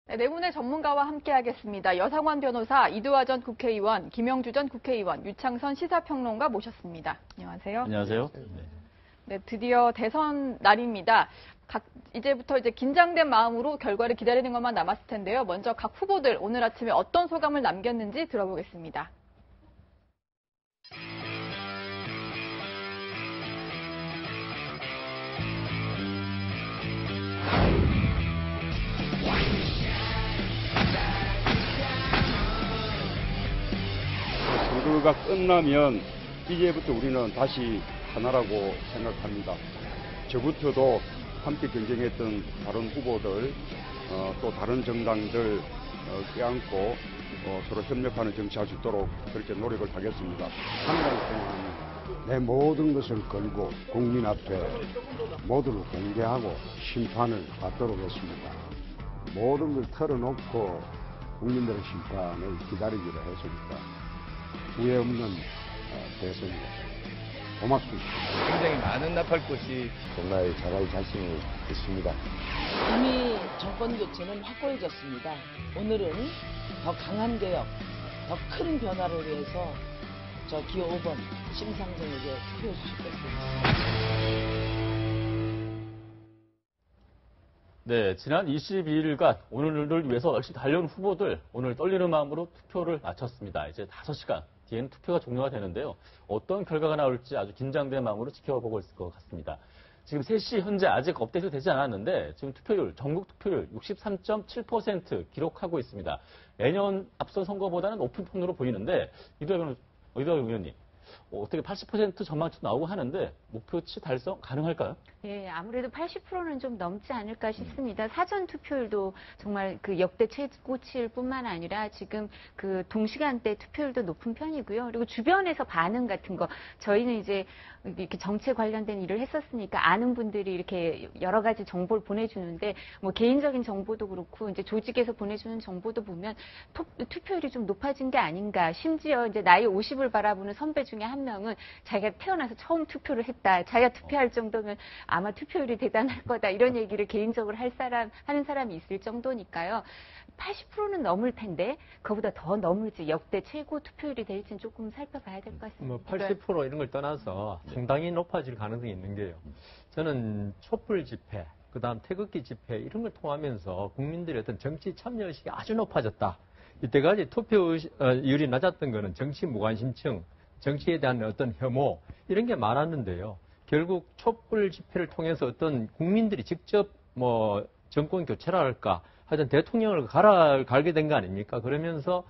네, 네 분의 전문가와 함께하겠습니다. 여상환 변호사, 이두화 전 국회의원, 김영주 전 국회의원, 유창선 시사평론가 모셨습니다. 안녕하세요. 안녕하세요. 네, 드디어 대선 날입니다. 이제부터 긴장된 마음으로 결과를 기다리는 것만 남았을 텐데요. 먼저 각 후보들 오늘 아침에 어떤 소감을 남겼는지 들어보겠습니다. 선거가 끝나면 이제부터 우리는 다시 하나라고 생각합니다. 저부터도 함께 경쟁했던 다른 후보들, 또 다른 정당들 껴안고 서로 협력하는 정치할 수 있도록 그렇게 노력을 하겠습니다. 한 달 동안 내 모든 것을 걸고 국민 앞에 모두를 공개하고 심판을 받도록 했습니다. 모든 걸 털어놓고 국민들의 심판을 기다리기로 했으니까 후회 없는 대선이었습니다. 고맙습니다. 굉장히 많은 납할 것이 정말 잘할 자신이 있습니다. 이미 정권 교체는 확고해졌습니다. 오늘은 더 강한 개혁, 더 큰 변화를 위해서 저 기호 5번 심상정에게 투표해 주시겠습니다. 네, 지난 22일간 오늘을 위해서 열심히 달려온 후보들 오늘 떨리는 마음으로 투표를 마쳤습니다. 이제 5시간 뒤에는 투표가 종료가 되는데요. 어떤 결과가 나올지 아주 긴장된 마음으로 지켜보고 있을 것 같습니다. 지금 3시 현재 아직 업데이트 되지 않았는데 지금 투표율, 전국 투표율 63.7% 기록하고 있습니다. 매년 앞선 선거보다는 높은 편으로 보이는데 이두화 의원님, 어떻게 80% 전망치도 나오고 하는데 목표치 달성 가능할까요? 예, 아무래도 80%는 좀 넘지 않을까 싶습니다. 사전 투표율도 정말 그 역대 최고치일 뿐만 아니라 지금 그 동시간대 투표율도 높은 편이고요. 그리고 주변에서 반응 같은 거, 저희는 이제 이렇게 정책 관련된 일을 했었으니까 아는 분들이 이렇게 여러 가지 정보를 보내주는데 뭐 개인적인 정보도 그렇고 이제 조직에서 보내주는 정보도 보면 투표율이 좀 높아진 게 아닌가. 심지어 이제 나이 50을 바라보는 선배 중에 한 명은 자기가 태어나서 처음 투표를 했다. 자기가 투표할 정도면 아마 투표율이 대단할 거다. 이런 얘기를 개인적으로 하는 사람이 있을 정도니까요. 80%는 넘을 텐데 그보다 더 넘을지 역대 최고 투표율이 될지는 조금 살펴봐야 될 것 같습니다. 뭐 80% 이런 걸 떠나서 상당히 높아질 가능성이 있는 게요. 저는 촛불 집회, 그다음 태극기 집회 이런 걸 통하면서 국민들의 어떤 정치 참여의식이 아주 높아졌다. 이때까지 투표율이 낮았던 거는 정치 무관심층, 정치에 대한 어떤 혐오 이런 게 많았는데요. 결국 촛불 집회를 통해서 어떤 국민들이 직접 뭐 정권 교체라 할까 하여튼 대통령을 갈게 된 거 아닙니까? 그러면서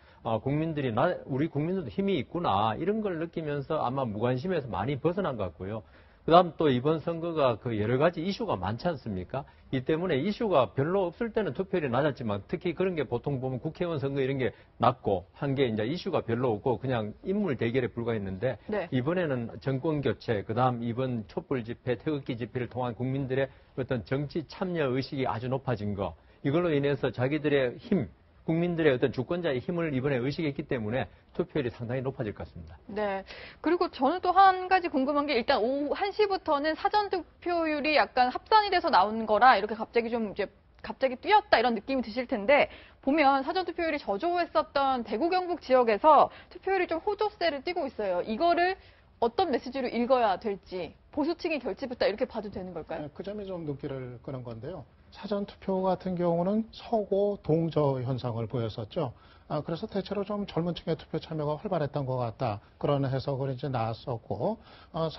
국민들이 우리 국민들도 힘이 있구나 이런 걸 느끼면서 아마 무관심에서 많이 벗어난 것 같고요. 그다음 또 이번 선거가 그 여러 가지 이슈가 많지 않습니까? 이 때문에 이슈가 별로 없을 때는 투표율이 낮았지만 특히 그런 게 보통 보면 국회의원 선거 이런 게 낮고 한 게 이제 이슈가 별로 없고 그냥 인물 대결에 불과했는데 네. 이번에는 정권 교체, 그다음 이번 촛불 집회, 태극기 집회를 통한 국민들의 어떤 정치 참여 의식이 아주 높아진 거. 이걸로 인해서 자기들의 힘, 국민들의 어떤 주권자의 힘을 이번에 의식했기 때문에 투표율이 상당히 높아질 것 같습니다. 네. 그리고 저는 또 한 가지 궁금한 게 일단 오후 1시부터는 사전 투표율이 약간 합산이 돼서 나온 거라 이렇게 갑자기 뛰었다 이런 느낌이 드실 텐데 보면 사전 투표율이 저조했었던 대구 경북 지역에서 투표율이 좀 호조세를 띠고 있어요. 이거를 어떤 메시지로 읽어야 될지 보수층이 결집했다 이렇게 봐도 되는 걸까요? 네, 그 점이 좀 눈길을 끄는 건데요. 사전 투표 같은 경우는 서고 동저 현상을 보였었죠. 그래서 대체로 좀 젊은 층의 투표 참여가 활발했던 것 같다. 그런 해석을 이제 나왔었고,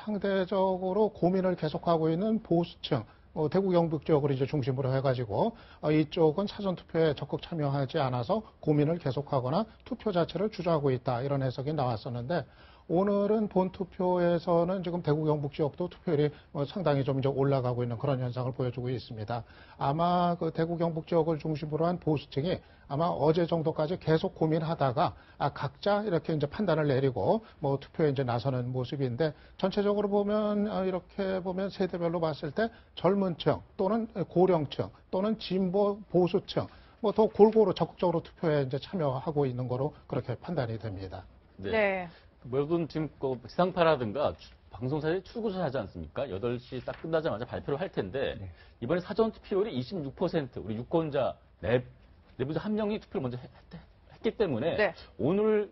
상대적으로 고민을 계속하고 있는 보수층, 대구 경북 지역을 이제 중심으로 해가지고 이쪽은 사전 투표에 적극 참여하지 않아서 고민을 계속하거나 투표 자체를 주저하고 있다. 이런 해석이 나왔었는데, 오늘은 본투표에서는 지금 대구 경북 지역도 투표율이 상당히 좀 이제 올라가고 있는 그런 현상을 보여주고 있습니다. 아마 그 대구 경북 지역을 중심으로 한 보수층이 아마 어제 정도까지 계속 고민하다가 각자 이렇게 이제 판단을 내리고 뭐 투표에 이제 나서는 모습인데 전체적으로 보면 이렇게 보면 세대별로 봤을 때 젊은 층 또는 고령층 또는 진보 보수층 뭐 더 골고루 적극적으로 투표에 이제 참여하고 있는 거로 그렇게 판단이 됩니다. 네. 모든 지금 지상파라든가 방송사들이 출구조사 하지 않습니까? 8시 딱 끝나자마자 발표를 할 텐데 이번에 사전 투표율이 26% 우리 유권자 내부자 한 명이 투표를 먼저 했기 때문에 네. 오늘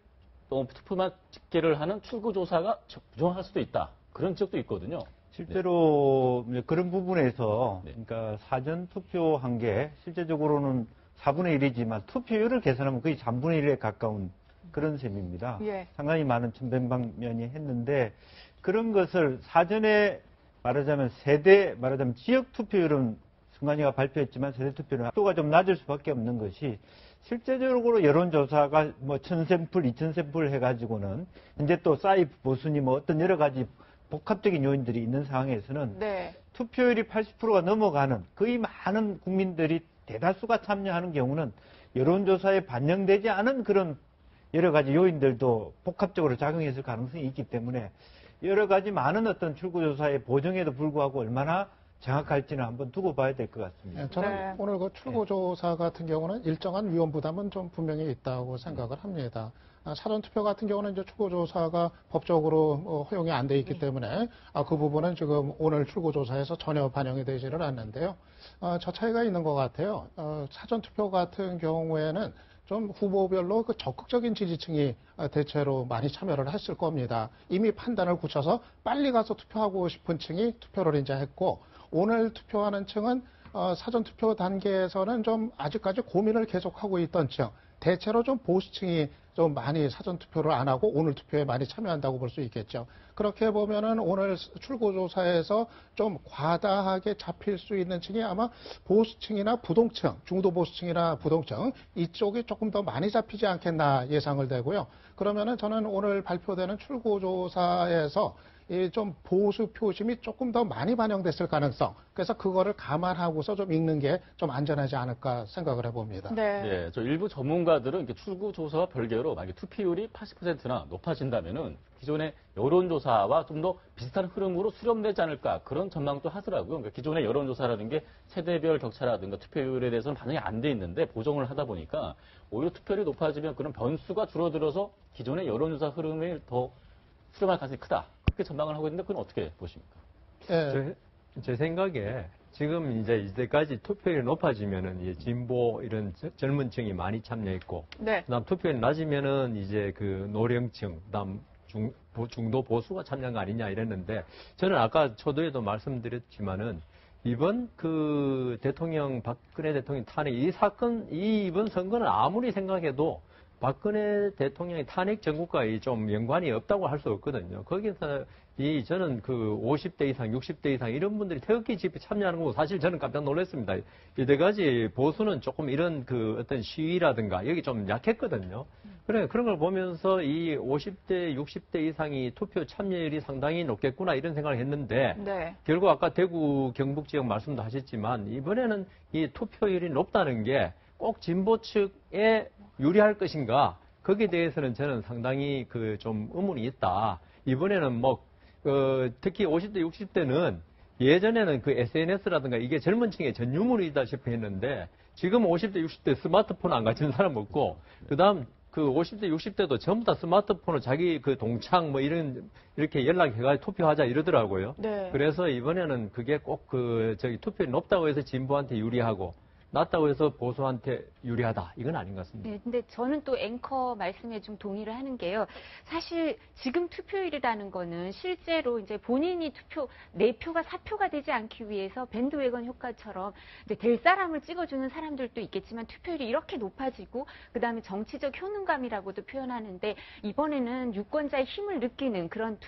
투표만 집계를 하는 출구조사가 부정할 수도 있다. 그런 지적도 있거든요. 실제로 그런 부분에서 네. 그러니까 사전 투표한 게 실제적으로는 4분의 1이지만 투표율을 계산하면 거의 3분의 1에 가까운 그런 셈입니다. 예. 상당히 많은 천변방면이 했는데 그런 것을 사전에 말하자면 말하자면 지역 투표율은 승관이가 발표했지만 세대 투표율은 속도가 좀 낮을 수밖에 없는 것이 실제적으로 여론조사가 뭐 1000샘플, 2000샘플 해가지고는 이제 또 사이프 보수니 뭐 어떤 여러 가지 복합적인 요인들이 있는 상황에서는 네. 투표율이 80%가 넘어가는 거의 많은 국민들이 대다수가 참여하는 경우는 여론조사에 반영되지 않은 그런 여러 가지 요인들도 복합적으로 작용했을 가능성이 있기 때문에 여러 가지 많은 어떤 출구조사의 보정에도 불구하고 얼마나 정확할지는 한번 두고 봐야 될 것 같습니다. 네, 저는 네. 오늘 그 출구조사 같은 경우는 일정한 위험 부담은 좀 분명히 있다고 생각을 합니다. 사전투표 같은 경우는 이제 출구조사가 법적으로 허용이 안 돼 있기 때문에 그 부분은 지금 오늘 출구조사에서 전혀 반영이 되지를 않는데요. 저 차이가 있는 것 같아요. 사전투표 같은 경우에는 좀 후보별로 그 적극적인 지지층이 대체로 많이 참여를 했을 겁니다. 이미 판단을 굳혀서 빨리 가서 투표하고 싶은 층이 투표를 이제 했고, 오늘 투표하는 층은 사전투표 단계에서는 좀 아직까지 고민을 계속하고 있던 층, 대체로 좀 보수층이 좀 많이 사전투표를 안 하고 오늘 투표에 많이 참여한다고 볼 수 있겠죠. 그렇게 보면은 오늘 출구조사에서 좀 과다하게 잡힐 수 있는 층이 아마 보수층이나 부동층, 중도 보수층이나 부동층 이쪽이 조금 더 많이 잡히지 않겠나 예상을 되고요. 그러면은 저는 오늘 발표되는 출구조사에서 이 좀 보수 표심이 조금 더 많이 반영됐을 가능성. 그래서 그거를 감안하고서 좀 읽는 게 좀 안전하지 않을까 생각을 해봅니다. 네. 네, 저 일부 전문가들은 이렇게 출구조사와 별개로 만약에 투표율이 80%나 높아진다면은 기존의 여론조사와 좀 더 비슷한 흐름으로 수렴되지 않을까 그런 전망도 하더라고요. 그러니까 기존의 여론조사라는 게 세대별 격차라든가 투표율에 대해서는 반영이 안 돼 있는데 보정을 하다 보니까 오히려 투표율이 높아지면 그런 변수가 줄어들어서 기존의 여론조사 흐름을 더 수렴할 가능성이 크다. 그렇게 전망을 하고 있는데 그건 어떻게 보십니까? 제 생각에 지금 이제까지 투표율이 높아지면은 이제 진보 이런 젊은 층이 많이 참여했고, 네. 그다음 투표율이 낮으면은 이제 그 노령층, 그다음 중도 보수가 참여한 거 아니냐 이랬는데, 저는 아까 초도에도 말씀드렸지만은 이번 그 박근혜 대통령 탄핵 이번 선거는 아무리 생각해도 박근혜 대통령의 탄핵 정국과 좀 연관이 없다고 할 수 없거든요. 거기서 저는 그 50대 이상, 60대 이상 이런 분들이 태극기 집회 참여하는 거 사실 저는 깜짝 놀랐습니다. 이때까지 보수는 조금 이런 그 어떤 시위라든가 여기 좀 약했거든요. 그런 걸 보면서 이 50대, 60대 이상이 투표 참여율이 상당히 높겠구나 이런 생각을 했는데 네. 결국 아까 대구 경북 지역 말씀도 하셨지만 이번에는 이 투표율이 높다는 게 꼭 진보 측에 유리할 것인가? 거기에 대해서는 저는 상당히 그 좀 의문이 있다. 이번에는 특히 50대, 60대는 예전에는 그 SNS라든가 이게 젊은 층의 전 유물이다시피 했는데 지금 50대, 60대 스마트폰 안 가진 사람 없고 그다음 그 50대, 60대도 전부 다 스마트폰을 자기 그 동창 이렇게 연락해가지고 투표하자 이러더라고요. 네. 그래서 이번에는 그게 꼭 투표율이 높다고 해서 진보한테 유리하고 낮다고 해서 보수한테 유리하다. 이건 아닌 것 같습니다. 네, 근데 저는 또 앵커 말씀에 좀 동의를 하는 게요. 사실 지금 투표율이라는 거는 실제로 이제 본인이 내 표가 사표가 되지 않기 위해서 밴드웨건 효과처럼 이제 될 사람을 찍어주는 사람들도 있겠지만 투표율이 이렇게 높아지고 그다음에 정치적 효능감이라고도 표현하는데 이번에는 유권자의 힘을 느끼는 그런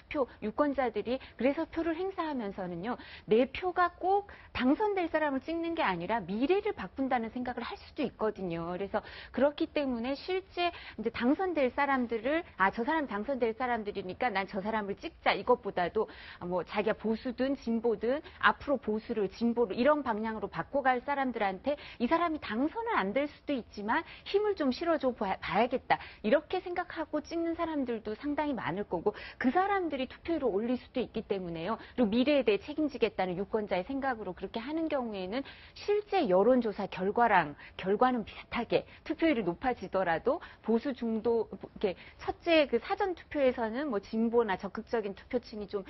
유권자들이 그래서 표를 행사하면서는요. 내 표가 꼭 당선될 사람을 찍는 게 아니라 미래를 바꾼다는 생각을 할 수도 있거든요. 그래서 그렇기 때문에 실제 이제 당선될 사람들을 저 사람이 당선될 사람들이니까 난 저 사람을 찍자 이것보다도 뭐 자기가 보수든 진보든 앞으로 보수를 진보를 이런 방향으로 바꿔갈 사람들한테 이 사람이 당선은 안 될 수도 있지만 힘을 좀 실어줘 봐야겠다 이렇게 생각하고 찍는 사람들도 상당히 많을 거고 그 사람들이 투표율을 올릴 수도 있기 때문에요. 그리고 미래에 대해 책임지겠다는 유권자의 생각으로 그렇게 하는 경우에는 실제 여론조사 결과는 비슷하게 투표율이 높아지더라도 보수 중도 이렇게 첫째 그 사전 투표에서는 뭐 진보나 적극적인 투표층이 좀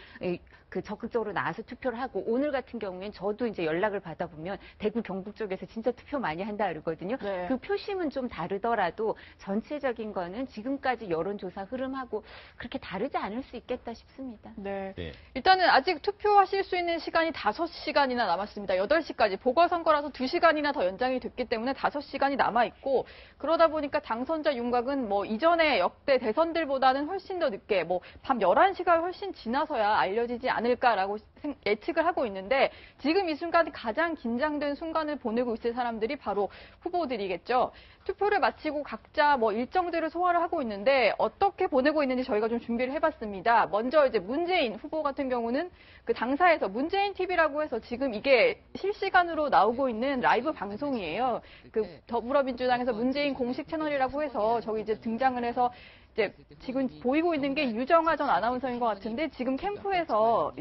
그 적극적으로 나와서 투표를 하고 오늘 같은 경우에는 저도 이제 연락을 받아보면 대구 경북 쪽에서 진짜 투표 많이 한다 그러거든요. 네. 그 표심은 좀 다르더라도 전체적인 거는 지금까지 여론조사 흐름하고 그렇게 다르지 않을 수 있겠다 싶습니다. 네. 네. 일단은 아직 투표하실 수 있는 시간이 5시간이나 남았습니다. 8시까지. 보궐선거라서 2시간이나 더 연장이 됐기 때문에 5시간이 남아있고, 그러다 보니까 당선자 윤곽은 뭐 이전에 역대 대선들보다는 훨씬 더 늦게, 뭐 밤 11시가 훨씬 지나서야 알려지지 않을까라고 예측을 하고 있는데, 지금 이 순간이 가장 긴장된 순간을 보내고 있을 사람들이 바로 후보들이겠죠. 투표를 마치고 각자 뭐 일정들을 소화를 하고 있는데 어떻게 보내고 있는지 저희가 좀 준비를 해봤습니다. 먼저 이제 문재인 후보 같은 경우는 그 당사에서 문재인 TV라고 해서 지금 이게 실시간으로 나오고 있는 라이브 방송이에요. 그 더불어민주당에서 문재인 공식 채널이라고 해서 저기 이제 등장을 해서 이제 지금 보이고 있는 게 유정화 전 아나운서인 것 같은데 지금 캠프에서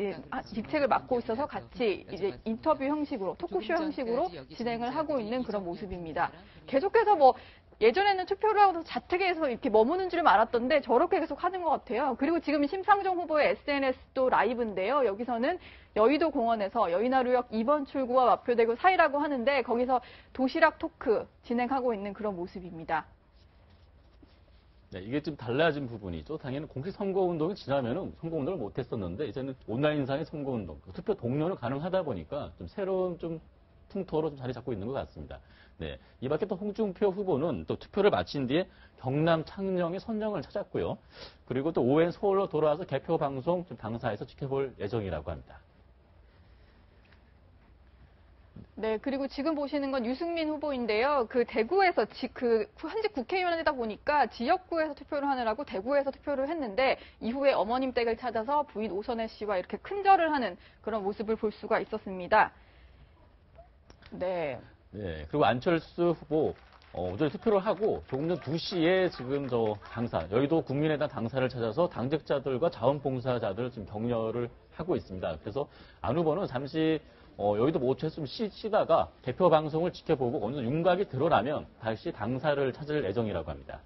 직책을 맡고 있어서 같이 이제 인터뷰 형식으로 토크쇼 형식으로 진행을 하고 있는 그런 모습입니다. 계속해서 뭐 예전에는 투표를 하고서 자택에서 이렇게 머무는 줄 알았던데 저렇게 계속 하는 것 같아요. 그리고 지금 심상정 후보의 SNS도 라이브인데요. 여기서는 여의도 공원에서 여의나루역 2번 출구와 마표대교 사이라고 하는데 거기서 도시락 토크 진행하고 있는 그런 모습입니다. 네, 이게 좀 달라진 부분이죠. 당연히 공식 선거운동이 지나면은 선거운동을 못했었는데 이제는 온라인상의 선거운동, 투표 동료는 가능하다 보니까 좀 새로운 좀 풍토로 좀 자리 잡고 있는 것 같습니다. 네, 이 밖에 또 홍준표 후보는 또 투표를 마친 뒤에 경남 창녕의 선정을 찾았고요. 그리고 또 오후엔 서울로 돌아와서 개표 방송 좀 당사에서 지켜볼 예정이라고 합니다. 네, 그리고 지금 보시는 건 유승민 후보인데요. 그 대구에서 현직 국회의원이다 보니까 지역구에서 투표를 하느라고 대구에서 투표를 했는데 이후에 어머님 댁을 찾아서 부인 오선혜 씨와 이렇게 큰절을 하는 그런 모습을 볼 수가 있었습니다. 네. 네, 그리고 안철수 후보 오전에 투표를 하고 조금 전 2시에 지금 여의도 국민의당 당사를 찾아서 당직자들과 자원봉사자들 지금 격려를 하고 있습니다. 그래서 안 후보는 잠시 여의도 모처에서 좀 쉬다가 개표 방송을 지켜보고 어느 정도 윤곽이 드러나면 다시 당사를 찾을 예정이라고 합니다.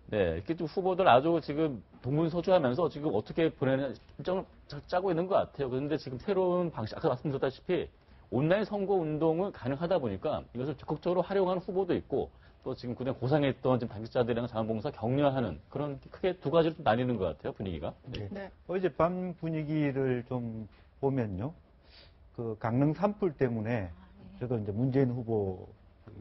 네, 이렇게 좀 후보들 아주 지금 동분서주하면서 지금 어떻게 보내는 일정을 짜고 있는 것 같아요. 그런데 지금 새로운 방식, 아까 말씀드렸다시피 온라인 선거 운동은 가능하다 보니까 이것을 적극적으로 활용하는 후보도 있고 또 지금 그냥 고상했던 지금 당직자들이랑 자원봉사 격려하는 그런 크게 두 가지로 좀 나뉘는 것 같아요, 분위기가. 네. 네. 어젯밤 분위기를 좀 보면요. 그 강릉 산불 때문에 저도 이제 문재인 후보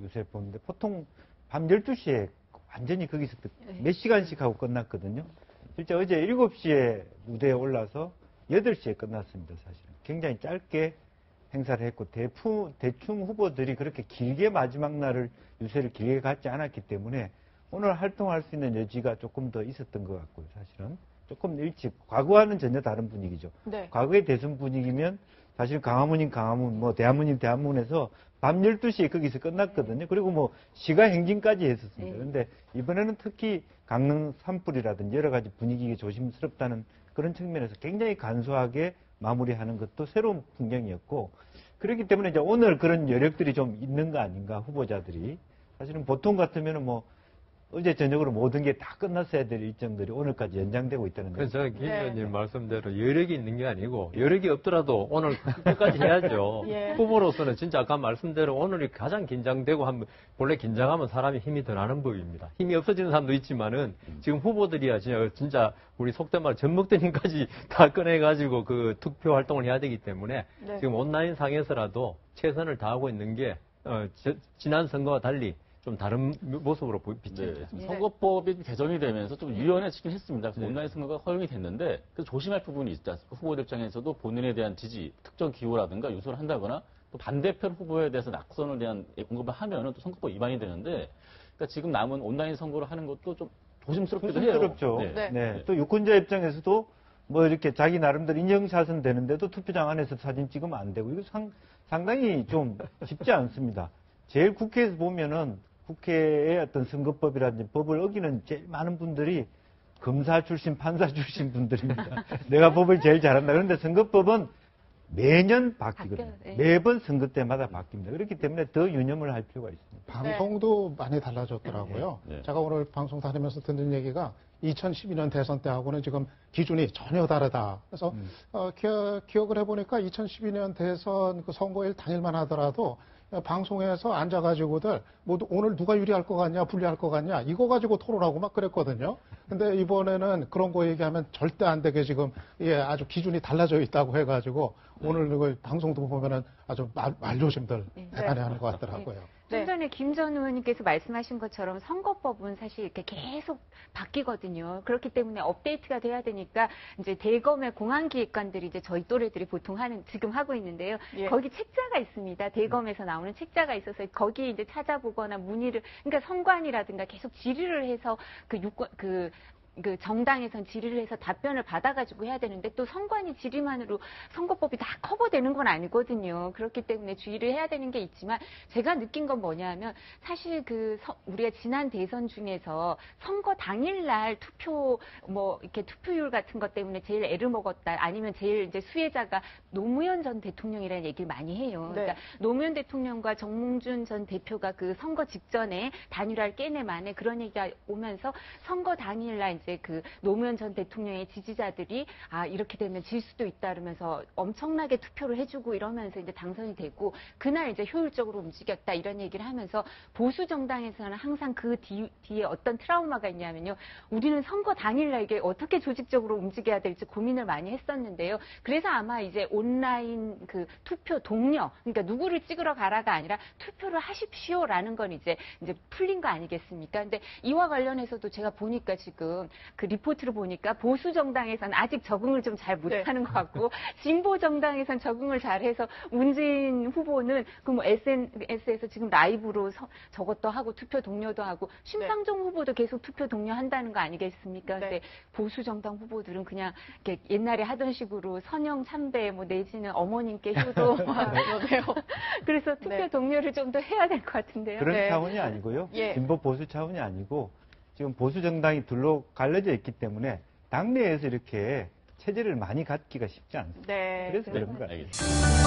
요새 보는데 보통 밤 12시에 완전히 거기서 몇 시간씩 하고 끝났거든요. 실제 어제 7시에 무대에 올라서 8시에 끝났습니다, 사실은. 굉장히 짧게 행사를 했고, 대충 후보들이 그렇게 길게 마지막 날을 유세를 길게 갖지 않았기 때문에 오늘 활동할 수 있는 여지가 조금 더 있었던 것 같고요, 사실은. 조금 일찍, 과거와는 전혀 다른 분위기죠. 네. 과거의 대선 분위기면 사실 강화문인 강화문, 뭐 대한문인 대한문에서 밤 12시에 거기서 끝났거든요. 그리고 뭐 시가 행진까지 했었습니다. 그런데 이번에는 특히 강릉 산불이라든지 여러 가지 분위기가 조심스럽다는 그런 측면에서 굉장히 간소하게 마무리하는 것도 새로운 풍경이었고, 그렇기 때문에 이제 오늘 그런 여력들이 좀 있는 거 아닌가, 후보자들이. 사실은 보통 같으면은 뭐 어제 저녁으로 모든 게 다 끝났어야 될 일정들이 오늘까지 연장되고 있다는 그래서 거죠. 제가 김 의원님 말씀대로 여력이 있는 게 아니고 여력이 없더라도 오늘 끝까지 해야죠. 예. 후보로서는 진짜 아까 말씀대로 오늘이 가장 긴장되고 원래 긴장하면 사람이 힘이 더 나는 법입니다. 힘이 없어지는 사람도 있지만은 지금 후보들이야 진짜 우리 속된 말 전목대님까지 다 꺼내가지고 그 투표 활동을 해야 되기 때문에 네. 지금 온라인 상에서라도 최선을 다하고 있는 게 지난 선거와 달리 좀 다른 모습으로 비치죠. 네, 선거법이 개정이 되면서 좀 유연해지긴 했습니다. 온라인 선거가 허용이 됐는데 그래서 조심할 부분이 있다. 후보들 입장에서도 본인에 대한 지지, 특정 기호라든가 요소를 한다거나 또 반대편 후보에 대해서 낙선을 대한 언급을 하면은 또 선거법 위반이 되는데, 그러니까 지금 남은 온라인 선거를 하는 것도 좀 조심스럽기도 해요. 조심스럽죠. 네. 네. 또 유권자 입장에서도 뭐 이렇게 자기 나름대로 인증샷은 되는데도 투표장 안에서 사진 찍으면 안 되고, 이거 상당히 좀 쉽지 않습니다. 제일 국회에서 보면은 국회의 어떤 선거법이라든지 법을 어기는 제일 많은 분들이 검사 출신, 판사 출신 분들입니다. 내가 법을 제일 잘한다. 그런데 선거법은 매년 바뀌거든요. 바뀌어요, 네. 매번 선거 때마다 바뀝니다. 그렇기 때문에 더 유념을 할 필요가 있습니다. 방송도 많이 달라졌더라고요. 네. 제가 오늘 방송 다니면서 듣는 얘기가 2012년 대선 때하고는 지금 기준이 전혀 다르다. 그래서 기억을 해보니까 2012년 대선 그 선거일 당일만 하더라도 방송에서 앉아가지고들 뭐 오늘 누가 유리할 것 같냐 불리할 것 같냐 이거 가지고 토론하고 막 그랬거든요. 근데 이번에는 그런 거 얘기하면 절대 안 되게 지금 아주 기준이 달라져 있다고 해가지고 오늘 그 방송도 보면은 아주 말조심들 대단히 하는 것 같더라고요. 좀 전에 김 전 의원님께서 말씀하신 것처럼 선거법은 사실 이렇게 계속 바뀌거든요. 그렇기 때문에 업데이트가 돼야 되니까 이제 대검의 공안기획관들이 이제 저희 또래들이 보통 지금 하고 있는데요. 거기 책자가 있습니다. 대검에서 나오는 책자가 있어서 거기에 이제 찾아보거나 문의를, 그러니까 선관이라든가 계속 질의를 해서 그 정당에선 질의를 해서 답변을 받아가지고 해야 되는데 또 선관위 질의만으로 선거법이 다 커버되는 건 아니거든요. 그렇기 때문에 주의를 해야 되는 게 있지만 제가 느낀 건 뭐냐면 사실 우리가 지난 대선 중에서 선거 당일날 이렇게 투표율 같은 것 때문에 제일 애를 먹었다 아니면 제일 이제 수혜자가 노무현 전 대통령이라는 얘기를 많이 해요. 그러니까 노무현 대통령과 정몽준 전 대표가 그 선거 직전에 단일화를 깨내 만에 그런 얘기가 오면서 선거 당일날 이제 그 노무현 전 대통령의 지지자들이 이렇게 되면 질 수도 있다 그러면서 엄청나게 투표를 해주고 이러면서 이제 당선이 되고 그날 이제 효율적으로 움직였다 이런 얘기를 하면서 보수 정당에서는 항상 그 뒤에 어떤 트라우마가 있냐면요. 우리는 선거 당일날 이게 어떻게 조직적으로 움직여야 될지 고민을 많이 했었는데요. 그래서 아마 이제 온라인 그 투표 동료, 그러니까 누구를 찍으러 가라가 아니라 투표를 하십시오라는 건 이제 풀린 거 아니겠습니까? 근데 이와 관련해서도 제가 보니까 지금 그 리포트를 보니까 보수 정당에서는 아직 적응을 좀 잘 못하는 것 같고 진보 정당에서는 적응을 잘해서 문재인 후보는 그 뭐 SNS에서 지금 라이브로 저것도 하고 투표 동료도 하고 심상정 후보도 계속 투표 동료 한다는 거 아니겠습니까? 근데 보수 정당 후보들은 그냥 이렇게 옛날에 하던 식으로 선영 참배 뭐 내지는 어머님께 효도 그래서 투표 동료를 좀 더 해야 될 것 같은데요. 그런 차원이 아니고요. 진보 보수 차원이 아니고 지금 보수 정당이 둘로 갈려져 있기 때문에 당내에서 이렇게 체제를 많이 갖기가 쉽지 않습니다. 그래서 그런 거 아니겠습니까?